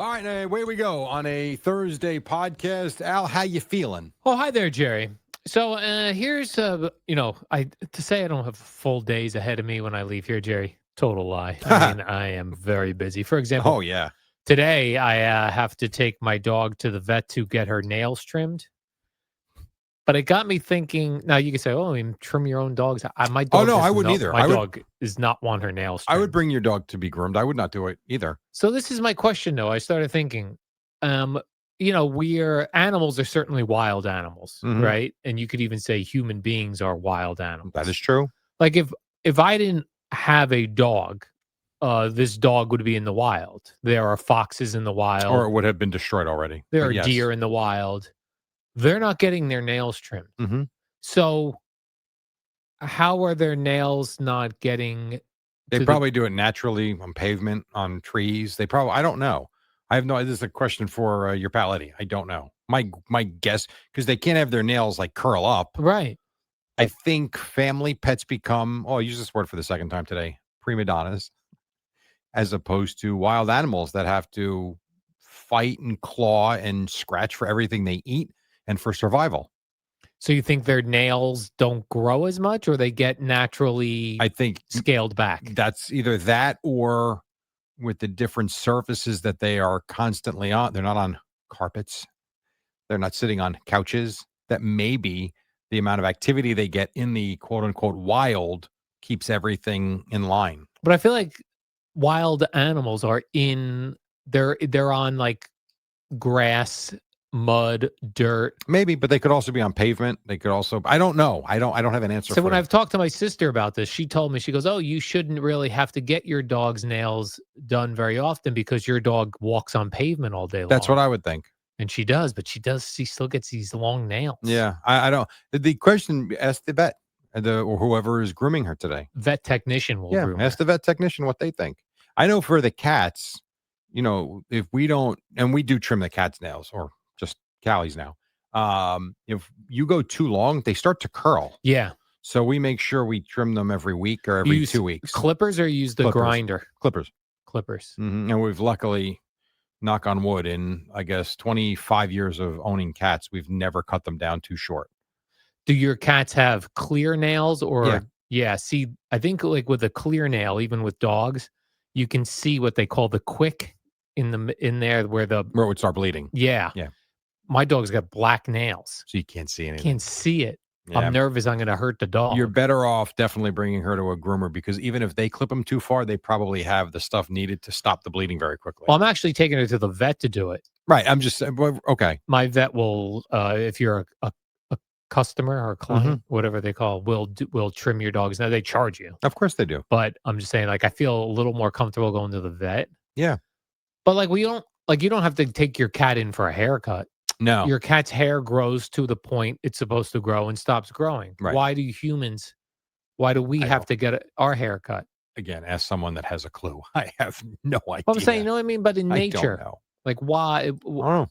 All right, away we go on a Thursday podcast. Al, how you feeling? Oh, hi there, Jerry. So here's, I to say I don't have full days ahead of me when I leave here, Jerry. Total lie. I mean, I am very busy. For example, Oh, yeah. today I have to take my dog to the vet to get her nails trimmed. But it got me thinking. Now you can say, "Oh, you trim your own dogs." My Oh, dog. no, I wouldn't either. My dog does not want her nails I trimmed. would bring your dog to be groomed. I would not do it either. So this is my question, though. I started thinking, animals are certainly wild animals, Mhm. right? And you could even say human beings are wild animals. That is true. Like if I didn't have a dog, this dog would be in the wild. There are foxes in the wild. Or it would have been destroyed already. There But are yes. deer in the wild. They're not getting their nails trimmed. Mhm. So how are their nails not getting? They probably do it naturally on pavement, on trees. I don't know. I have no, this is a question for your pal Eddie. I don't know. My guess, because they can't have their nails like curl up. Right. I think family pets become, I use this word for the second time today, prima donnas, as opposed to wild animals that have to fight and claw and scratch for everything they eat and for survival. So you think their nails don't grow as much, or they get naturally I think scaled back? that's either that or with the different surfaces that they are constantly on. They're not on carpets. They're not sitting on couches. That maybe the amount of activity they get in the quote unquote wild keeps everything in line. But I feel like wild animals are they're on like grass, mud, dirt. Maybe, but they could also be on pavement. They could also, I don't know. I don't have an answer So for when you. I've talked to my sister about this, she told me, she goes, "Oh, you shouldn't really have to get your dog's nails done very often because your dog walks on pavement all day long." That's what I would think. And she does, but she still gets these long nails. Yeah. I don't, the question, ask the vet or whoever is grooming her today. Vet technician will groom her. Ask the vet technician what they think. I know for the cats, if we don't, and we do trim the cat's nails or just Callie's now. If you go too long, they start to curl. Yeah. So we make sure we trim them every week or every 2 weeks. Clippers or use the grinder? Clippers. Mm-hmm. And we've luckily, knock on wood, in I guess 25 years of owning cats, we've never cut them down too short. Do your cats have clear nails or? Yeah. See, I think like with a clear nail, even with dogs, you can see what they call the quick in there where it would start bleeding. Yeah. My dog's got black nails, so you can't see anything. Can't see it. Yeah. I'm nervous I'm going to hurt the dog. You're better off definitely bringing her to a groomer, because even if they clip them too far, they probably have the stuff needed to stop the bleeding very quickly. Well, I'm actually taking her to the vet to do it. Right. I'm just okay. My vet will, if you're a customer or a client, whatever they call, will trim your dogs. Now they charge you. Of course they do. But I'm just saying, like, I feel a little more comfortable going to the vet. Yeah. But like you don't have to take your cat in for a haircut. No. Your cat's hair grows to the point it's supposed to grow and stops growing. Right. Why do we have to get our hair cut? Again, ask someone that has a clue. I have no idea. I'm saying, you know what I mean? But in nature, I don't know. Like why? I don't know.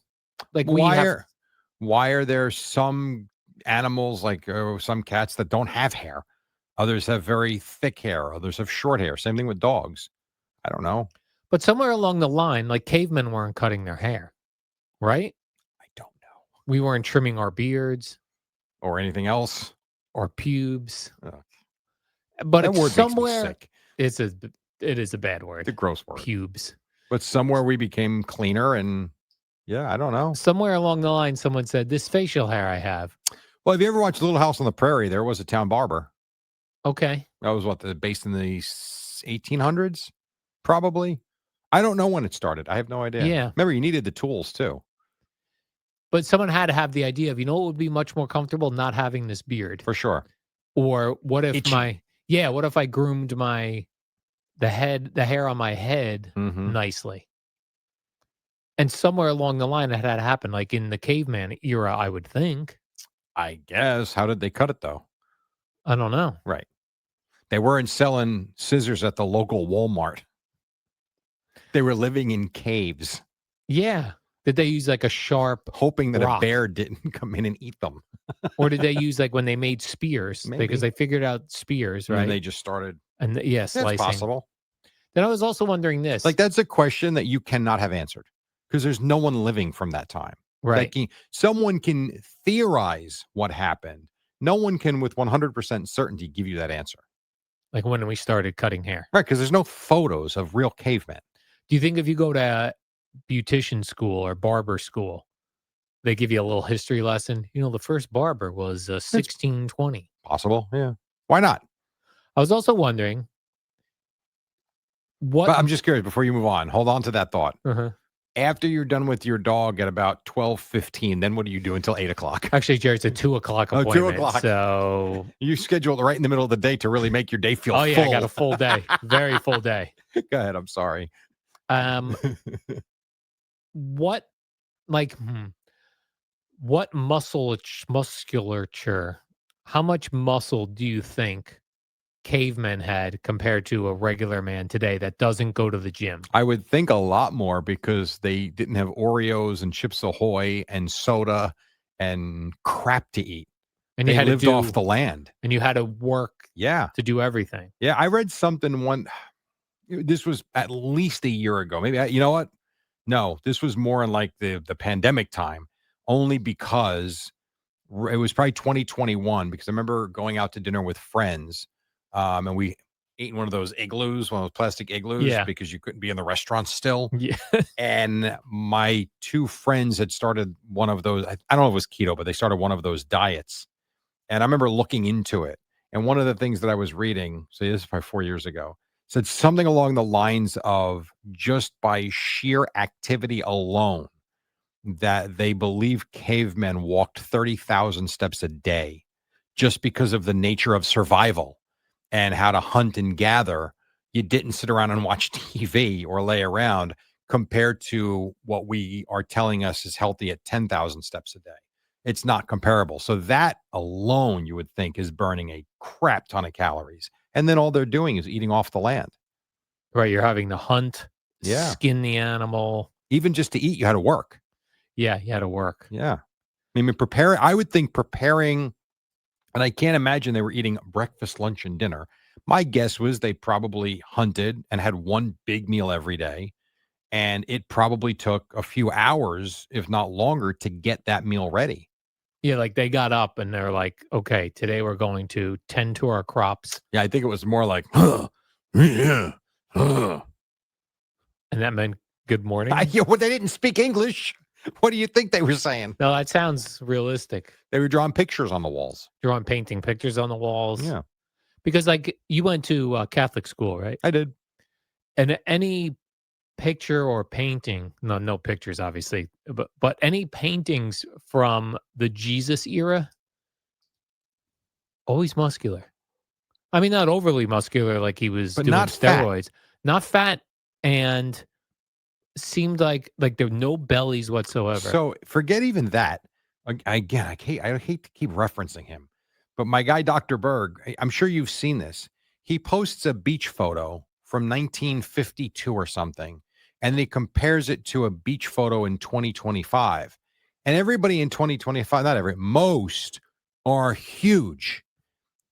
Like why are there some animals, like some cats, that don't have hair? Others have very thick hair. Others have short hair. Same thing with dogs. I don't know. But somewhere along the line, like cavemen weren't cutting their hair, right? I don't know. We weren't trimming our beards or anything else or pubes. Oh. But that word somewhere makes me sick. It is a bad word. It's a gross word. Pubes. But somewhere we became cleaner, and I don't know. Somewhere along the line, someone said, "This facial hair I have." Well, have you ever watched Little House on the Prairie? There was a town barber. Okay. That was based in the 1800s, probably. I don't know when it started. I have no idea. Yeah. Remember, you needed the tools too. But someone had to have the idea of, what would be much more comfortable, not having this beard. For sure. Or what if Itchy. what if I groomed the hair on my head nicely? And somewhere along the line, it had to happen, like in the caveman era, I would think. I guess. How did they cut it, though? I don't know. Right. They weren't selling scissors at the local Walmart. They were living in caves. Yeah. Did they use like a sharp hoping that rock? A bear didn't come in and eat them? Or did they use like when they made spears? Maybe. Because they figured out spears, right? And they just started. And That's slicing. possible. Then I was also wondering this. Like, that's a question that you cannot have answered. because there's no one living from that time. Right. Someone can theorize what happened. No one can, with 100% certainty, give you that answer. Like when we started cutting hair. Right, because there's no photos of real cavemen. Do you think if you go to beautician school or barber school, they give you a little history lesson? The first barber was 1620. Possible, yeah. Why not? I was also wondering what. But I'm just curious, before you move on, hold on to that thought. Uh-huh. After you're done with your dog at about 12:15, then what do you do until 8:00? Actually, Jerry, it's a 2:00 Oh, appointment. 2:00. So You schedule it right in the middle of the day to really make your day feel oh, full. yeah, I got a full day. Very full day. Go ahead, I'm sorry. What, like, what musculature, how much muscle do you think cavemen had compared to a regular man today that doesn't go to the gym? I would think a lot more because they didn't have Oreos and Chips Ahoy and soda and crap to eat. And They you had lived to off the land. and you had to work Yeah. to do everything. Yeah, I read something this was at least a year ago. Maybe you know what? No, this was more in like the pandemic time, only because it was probably 2021, because I remember going out to dinner with friends, and we ate in one of those igloos, one of those plastic igloos, Yeah. because you couldn't be in the restaurant still. Yeah. And my two friends had started one of those. I don't know if it was keto, but they started one of those diets. And I remember looking into it. And one of the things that I was reading, so this is probably 4 years ago, said something along the lines of, just by sheer activity alone, that they believe cavemen walked 30,000 steps a day just because of the nature of survival and how to hunt and gather. You didn't sit around and watch TV or lay around, compared to what we are telling us is healthy at 10,000 steps a day. It's not comparable. So that alone, you would think, is burning a crap ton of calories. And then all they're doing is eating off the land. Right, you're having to hunt, Yeah. skin the animal. Even just to eat, you had to work. Yeah, you had to work. Yeah. I would think preparing, and I can't imagine they were eating breakfast, lunch, and dinner. My guess was they probably hunted and had one big meal every day. And it probably took a few hours, if not longer, to get that meal ready. Yeah, like they got up and they're like, okay, today we're going to tend to our crops. Yeah, I think it was more like, yeah. And that meant good morning. Well, they didn't speak English. What do you think they were saying? No, that sounds realistic. They were drawing pictures on the walls. Drawing painting pictures on the walls. Yeah. Because like you went to Catholic school, right? I did. And any picture or painting, no pictures, obviously, but any paintings from the Jesus era, always muscular. I mean, not overly muscular like he was But doing not fat. steroids, not fat, and seemed like there were no bellies whatsoever. So forget even that. Again, I hate to keep referencing him, but my guy, Dr. Berg, I'm sure you've seen this. He posts a beach photo from 1952 or something, and he compares it to a beach photo in 2025. And everybody in 2025, most are huge.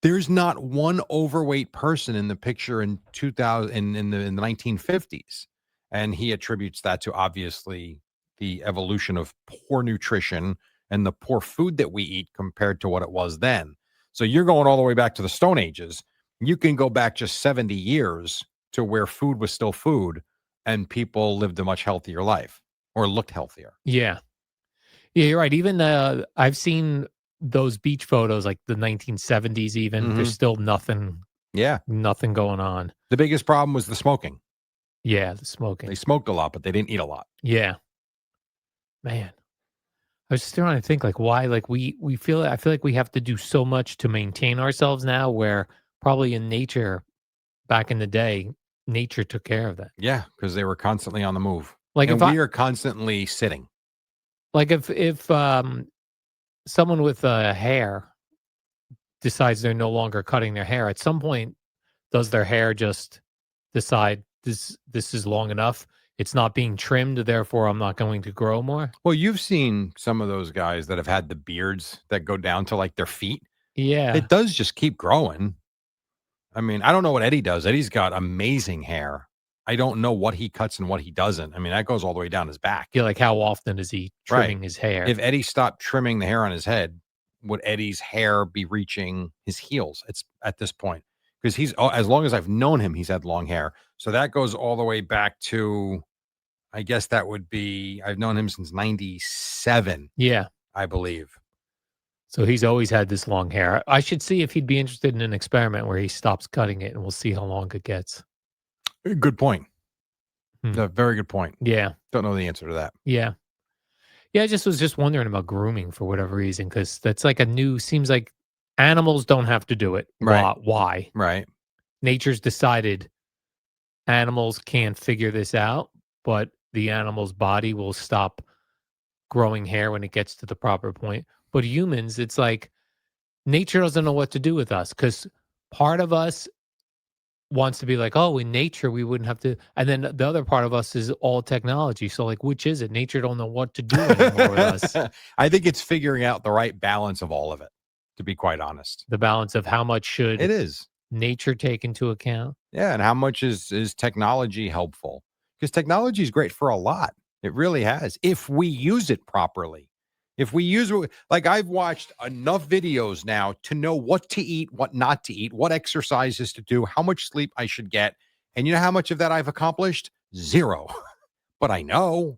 There's not one overweight person in the picture in 2000 in the 1950s. And he attributes that to, obviously, the evolution of poor nutrition and the poor food that we eat compared to what it was then. So you're going all the way back to the Stone Ages. You can go back just 70 years to where food was still food and people lived a much healthier life or looked healthier. Yeah, you're right. Even I've seen those beach photos, like the 1970s. Even there's still nothing. Yeah, nothing going on. The biggest problem was the smoking. Yeah, the smoking. They smoked a lot, but they didn't eat a lot. Yeah, man. I was just trying to think, like, why, like I feel like we have to do so much to maintain ourselves now, where probably in nature, back in the day, nature took care of that. Yeah, because they were constantly on the move. Like and we are constantly sitting. Like if someone with hair decides they're no longer cutting their hair, at some point, does their hair just decide this is long enough? It's not being trimmed, therefore I'm not going to grow more? Well, you've seen some of those guys that have had the beards that go down to like their feet. Yeah. It does just keep growing. I mean, I don't know what Eddie does. Eddie's got amazing hair. I don't know what he cuts and what he doesn't. I mean, that goes all the way down his back. Yeah, like how often is he Right. trimming his hair? If Eddie stopped trimming the hair on his head, would Eddie's hair be reaching his heels? It's at this point because he's as long as I've known him, he's had long hair. So that goes all the way back to, I guess that would be, I've known him since 97, Yeah. I believe. So he's always had this long hair. I should see if he'd be interested in an experiment where he stops cutting it, and we'll see how long it gets. Good point. Hmm. A very good point. Yeah. Don't know the answer to that. Yeah. Yeah, I just was just wondering about grooming for whatever reason, because that's like seems like animals don't have to do it. Right. Why? Right. Nature's decided animals can't figure this out, but the animal's body will stop growing hair when it gets to the proper point. But humans, it's like nature doesn't know what to do with us because part of us wants to be like, oh, in nature we wouldn't have to, and then the other part of us is all technology. So like, which is it? Nature don't know what to do anymore with us. I think it's figuring out the right balance of all of it, to be quite honest. The balance of how much should It is. nature take into account. Yeah, and how much is technology helpful? Because technology is great for a lot. It really has, if we use it properly. If we use it, like I've watched enough videos now to know what to eat, what not to eat, what exercises to do, how much sleep I should get. And you know how much of that I've accomplished? Zero. But I know,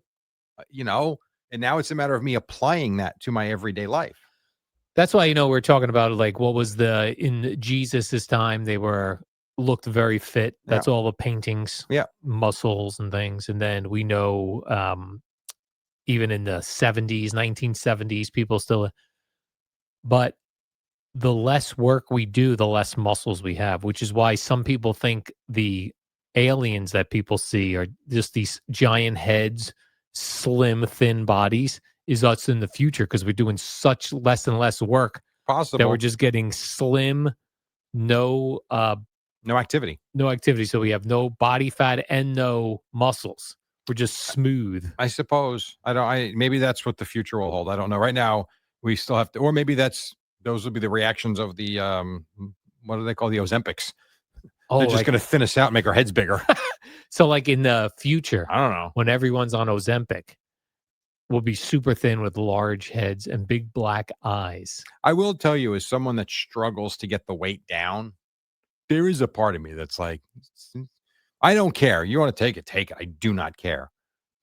and now it's a matter of me applying that to my everyday life. That's why, we're talking about like what was in Jesus's time, they looked very fit. That's all the paintings, Yeah. muscles and things. And then we know, even in the 70s, 1970s, people still, but the less work we do, the less muscles we have, which is why some people think the aliens that people see are just these giant heads, slim, thin bodies is us in the future because we're doing such less and less work Possible. that we're just getting slim, no activity. No activity. So we have no body fat and no muscles. We're just smooth. I suppose. Maybe that's what the future will hold. I don't know. Right now, we still have to, or maybe those will be the reactions of the, what do they call the Ozempics? Oh, they're just going to thin us out and make our heads bigger. So like in the future, I don't know. when everyone's on Ozempic, we'll be super thin with large heads and big black eyes. I will tell you, as someone that struggles to get the weight down, there is a part of me that's like, I don't care. You want to take it, take it. I do not care.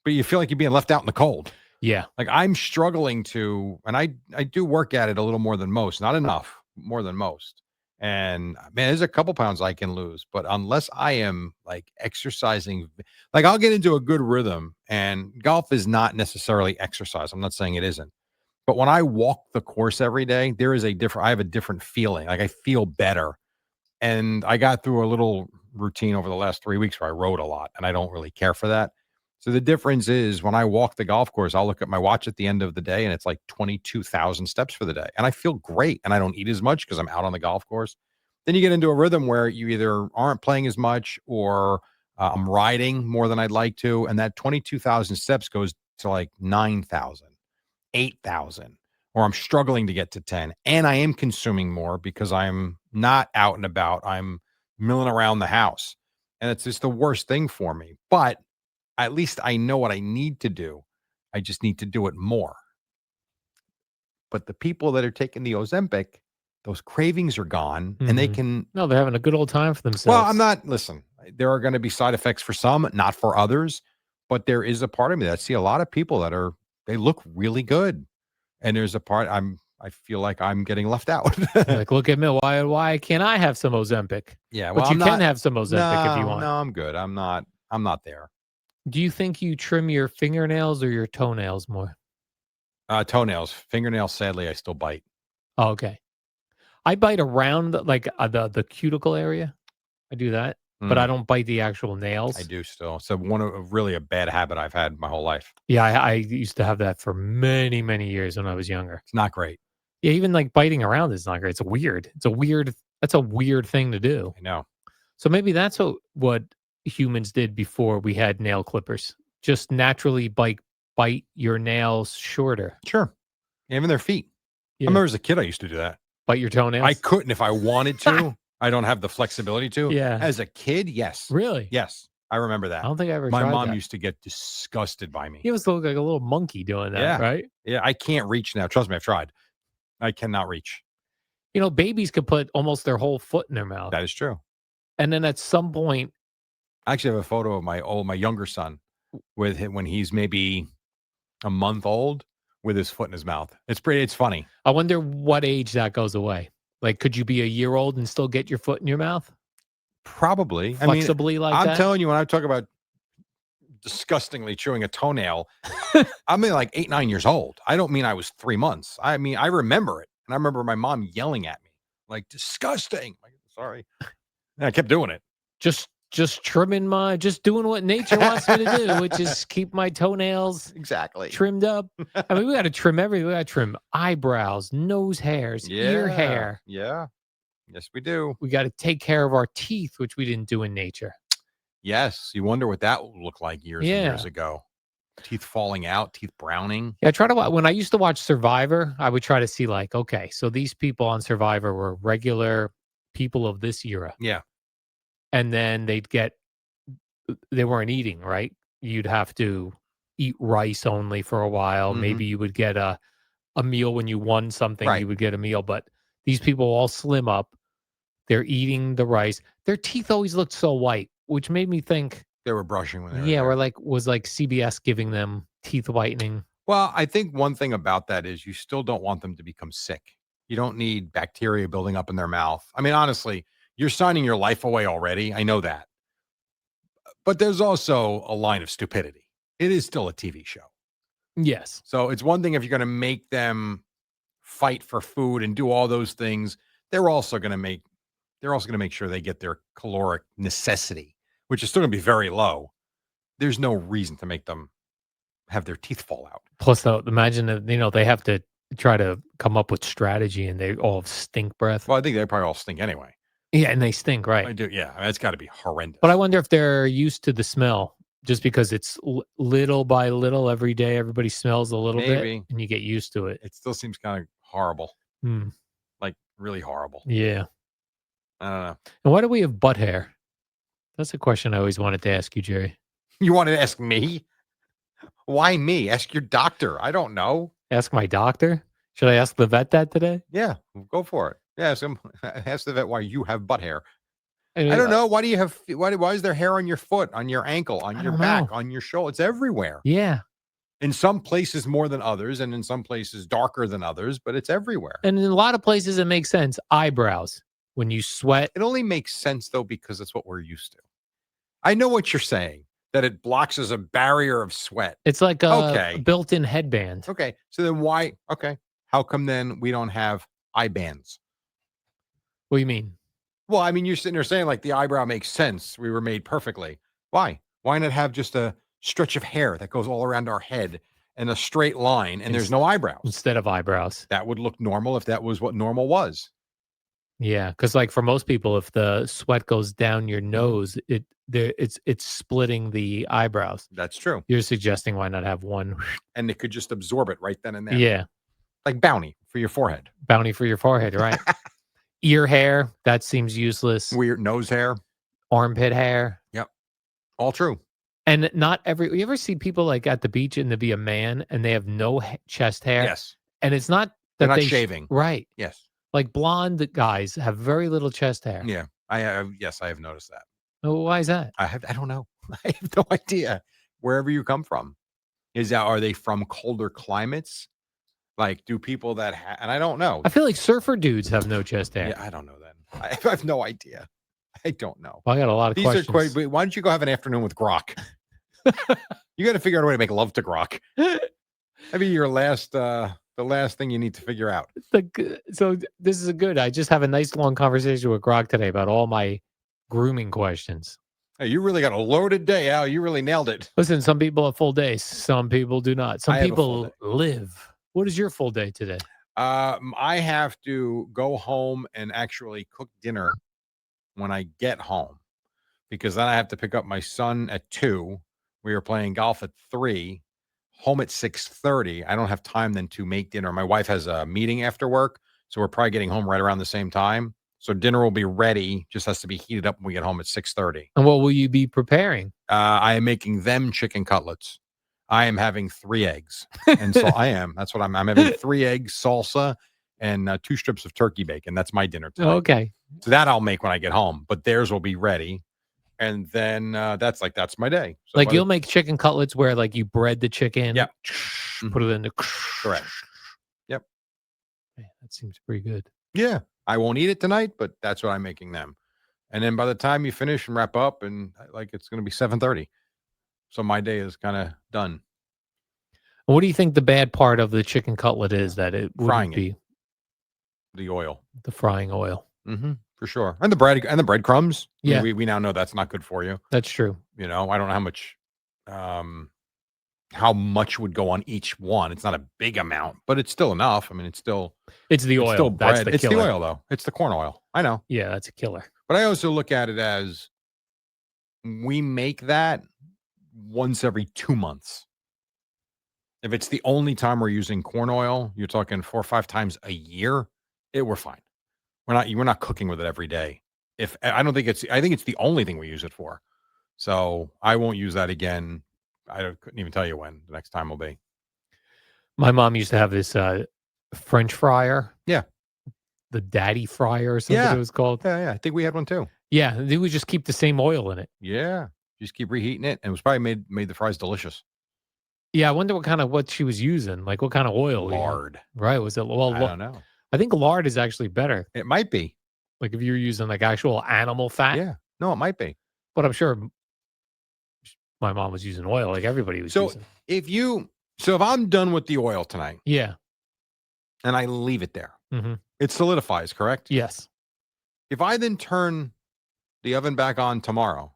But you feel like you're being left out in the cold. Yeah. Like I'm struggling to, and I do work at it a little more than most, not enough, more than most. And man, there's a couple pounds I can lose, but unless I am like exercising, like I'll get into a good rhythm, and golf is not necessarily exercise. I'm not saying it isn't, but when I walk the course every day, I have a different feeling. Like I feel better. And I got through a little routine over the last 3 weeks where I rode a lot, and I don't really care for that. So the difference is when I walk the golf course, I'll look at my watch at the end of the day and it's like 22,000 steps for the day. And I feel great, and I don't eat as much because I'm out on the golf course. Then you get into a rhythm where you either aren't playing as much or I'm riding more than I'd like to. And that 22,000 steps goes to like 9,000, 8,000, or I'm struggling to get to 10. And I am consuming more because I'm not out and about. I'm milling around the house. And it's just the worst thing for me. But at least I know what I need to do. I just need to do it more. But the people that are taking the Ozempic, those cravings are gone, and they can. No, they're having a good old time for themselves. Well, listen, there are going to be side effects for some, not for others. But there is a part of me that I see a lot of people they look really good. And there's a part I feel like I'm getting left out. Like, look at me. Why can't I have some Ozempic? Yeah. Well, but you can have some Ozempic if you want. No, I'm good. I'm not there. Do you think you trim your fingernails or your toenails more? Toenails. Fingernails, sadly, I still bite. Oh, okay. I bite around the cuticle area. I do that, but I don't bite the actual nails. I do still. So really a bad habit I've had my whole life. Yeah, I used to have that for many, many years when I was younger. It's not great. Yeah, even like biting around is not great. It's weird. That's a weird thing to do. I know. So maybe that's what humans did before we had nail clippers. Just naturally bite your nails shorter. Sure. Even their feet. Yeah. I remember as a kid, I used to do that. Bite your toenails? I couldn't if I wanted to. I don't have the flexibility to. Yeah. As a kid, yes. Really? Yes. I remember I that. don't think I ever My tried mom that. used to get disgusted by me. You must look like a little monkey doing that, Yeah. right? Yeah, I can't reach now. Trust me, I've tried. I cannot reach. You know, babies could put almost their whole foot in their mouth. That is true. And then at some point, I actually have a photo of my younger son with him when he's maybe a month old with his foot in his mouth. It's funny. I wonder what age that goes away. Like, could you be a year old and still get your foot in your mouth Probably. I mean, flexibly like I'm that? telling you, when I talk about disgustingly chewing a toenail, I mean like 8, 9 years old. I don't mean I was 3 months. I mean, I remember it. And I remember my mom yelling at me, like, disgusting. Like, sorry. And I kept doing it. Just trimming just doing what nature wants me to do, which is keep my toenails Exactly. trimmed up. I mean, we got to trim everything. We got to trim eyebrows, nose hairs, ear Yeah. hair. Yeah. Yes, we do. We got to take care of our teeth, which we didn't do in nature. Yes. You wonder what that looked like years and years ago. Teeth falling out, teeth browning. Yeah, I try to when I used to watch Survivor, I would try to see like, okay, so these people on Survivor were regular people of this era. Yeah. And then they weren't eating, right? You'd have to eat rice only for a while. Mhm. Maybe you would get a meal when you won something, Right. you would get a meal. But these people all slim up. They're eating the rice. Their teeth always looked so white, which made me think, They were brushing when they were yeah, there. or like was like CBS giving them teeth whitening. Well, I think one thing about that is you still don't want them to become sick. You don't need bacteria building up in their mouth. I mean, honestly, you're signing your life away already. I know that. But there's also a line of stupidity. It is still a TV show. Yes. So it's one thing if you're going to make them fight for food and do all those things. They're also going to make sure they get their caloric necessity, which is still going to be very low. There's no reason to make them have their teeth fall out. Plus, though, imagine that, they have to try to come up with strategy and they all have stink breath. Well, I think they probably all stink anyway. Yeah, and they stink, I right? do. Yeah, that's got to be horrendous. But I wonder if they're used to the smell just because it's little by little every day. Everybody smells a little Maybe. bit and you get used to it. It still seems kind of horrible, Hmm. like really horrible. Yeah. I don't know. And why do we have butt hair? That's a question I always wanted to ask you, Jerry. You want to ask me? Why me? Ask your doctor. I don't know. Ask my doctor? Should I ask the vet that today? Yeah, go for it. Yeah, ask the vet why you have butt hair. I mean, I don't know. Why do you have? Why is there hair on your foot, on your ankle, on I your don't back, know. on your shoulder? It's everywhere. Yeah. In some places more than others, and in some places darker than others, but it's everywhere. And in a lot of places, it makes sense. Eyebrows. When you sweat. It only makes sense, though, because it's what we're used to. I know what you're saying, that it blocks as a barrier of sweat. It's like a Okay. built-in headband. Okay. So then why? Okay. How come then we don't have eye bands? What do you mean? Well, I mean, you're sitting there saying like the eyebrow makes sense. We were made perfectly. Why? Why not have just a stretch of hair that goes all around our head and a straight line and there's no eyebrows? Instead of eyebrows. That would look normal if that was what normal was. Yeah, because like for most people, if the sweat goes down your nose, it's splitting the eyebrows. That's true. You're suggesting why not have one? And they could just absorb it right then and there. Yeah, Like Bounty for your forehead. bounty for your forehead, right? Ear hair, that seems useless. Weird nose hair. Armpit hair. Yep. All true. And not you ever see people like at the beach and to be a man and they have no chest hair? Yes. And it's not They're that not they shaving. Right. Yes. Like blonde guys have very little chest hair. Yeah. I have noticed that. Oh, why is that? I don't know. I have no idea. Wherever you come from. Are they from colder climates? Like, do people that and I don't know. I feel like surfer dudes have no chest hair. Yeah, I don't know then. I have no idea. I don't know. Well, I got a lot of questions. Are quite. Why don't you go have an afternoon with Grok? You got to figure out a way to make love to Grok. Maybe the last thing you need to figure out. So this is I just have a nice long conversation with Grok today about all my grooming questions. Hey, you really got a loaded day, Al. You really nailed it. Listen, some people have full days. Some people do not. Some I have a full people day. live. What is your full day today? I have to go home and actually cook dinner when I get home because then I have to pick up my son at 2:00. We are playing golf at 3:00. Home at 6:30. I don't have time then to make dinner. My wife has a meeting after work, so we're probably getting home right around the same time. So dinner will be ready, just has to be heated up when we get home at 6:30. And what will you be preparing? I am making them chicken cutlets. I am having 3 eggs, and so I am. That's what I'm having 3 eggs, salsa, and 2 strips of turkey bacon. That's my dinner tonight. Okay. So that I'll make when I get home, but theirs will be ready, and then that's my day. So Like, you'll make chicken cutlets where, like, you bread the chicken, Yeah. put it in the Correct. Yep. Man, that seems pretty good. Yeah, I won't eat it tonight, but that's what I'm making them. And then by the time you finish and wrap up, and like it's going to be 7:30, so my day is kind of done. What do you think the bad part of the chicken cutlet is that it Frying wouldn't be The oil, the frying oil? for sure, and the breadcrumbs. I mean, Yeah. we now know that's not good for you. That's true. You know, I don't know how much would go on each one. It's not a big amount, but it's still enough. I mean, it's the oil. still That's bread. the It's killer. the oil though. It's the corn oil. I know. Yeah, that's a killer. But I also look at it as we make that once every 2 months. If it's the only time we're using corn oil, you're talking 4 or 5 times a year, we're fine. We're not cooking with it every day. I think it's the only thing we use it for. So I won't use that again. Couldn't even tell you when the next time will be. My mom used to have this French fryer. Yeah. The daddy fryer or something it was called. Yeah. I think we had one too. Yeah, they would just keep the same oil in it. Yeah. Just keep reheating it. And it was probably made the fries delicious. Yeah, I wonder what she was using. Like, what kind of oil? Lard. Right. Was it I don't know. I think lard is actually better. It might be. Like, if you're using like actual animal fat. Yeah. No, it might be. But I'm sure my mom was using oil like everybody was using. If I'm done with the oil tonight. Yeah. And I leave it there. Mm-hmm. It solidifies, correct? Yes. If I then turn the oven back on tomorrow,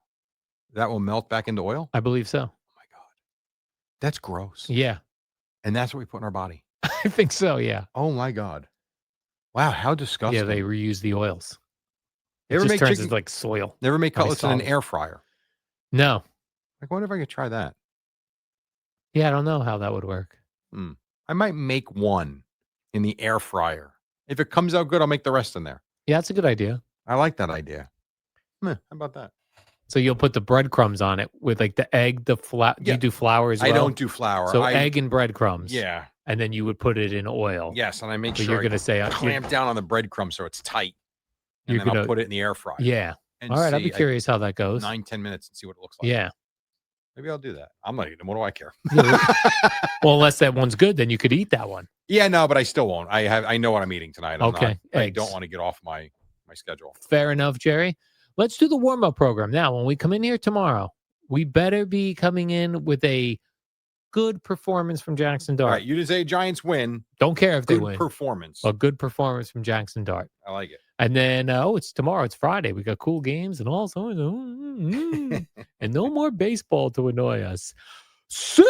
that will melt back into oil? I believe so. Oh my God. That's gross. Yeah. And that's what we put in our body. I think so, yeah. Oh my God. Wow, how disgusting. Yeah, they reuse the oils. It Never just make turns chicken, into like soil. never make cutlets in an air fryer. No. Like, I wonder if I could try that. Yeah, I don't know how that would work. I might make one in the air fryer. If it comes out good, I'll make the rest in there. Yeah, that's a good idea. I like that idea. How about that? So you'll put the breadcrumbs on it with like the egg, the flour. Yeah. You do flour as well? I don't do flour. So egg and breadcrumbs. Yeah. And then you would put it in oil. Yes, and I make So sure you're going to say clamp down on the breadcrumbs so it's tight. And then I'll put it in the air fryer. Yeah. And all right, I'd be curious how that goes. 9-10 minutes and see what it looks like. Yeah. Maybe I'll do that. I'm not eating. What do I care? Well, unless that one's good, then you could eat that one. Yeah, no, but I still won't. I know what I'm eating tonight. I Eggs. don't want to get off my schedule. Fair enough, Jerry. Let's do the warm-up program. Now, when we come in here tomorrow, we better be coming in with a good performance from Jackson Dart. All right, you didn't say Giants win. Don't care if they Good win. performance. A good performance from Jackson Dart. I like it. And then, it's tomorrow. It's Friday. We got cool games and all sorts of, and no more baseball to annoy us. So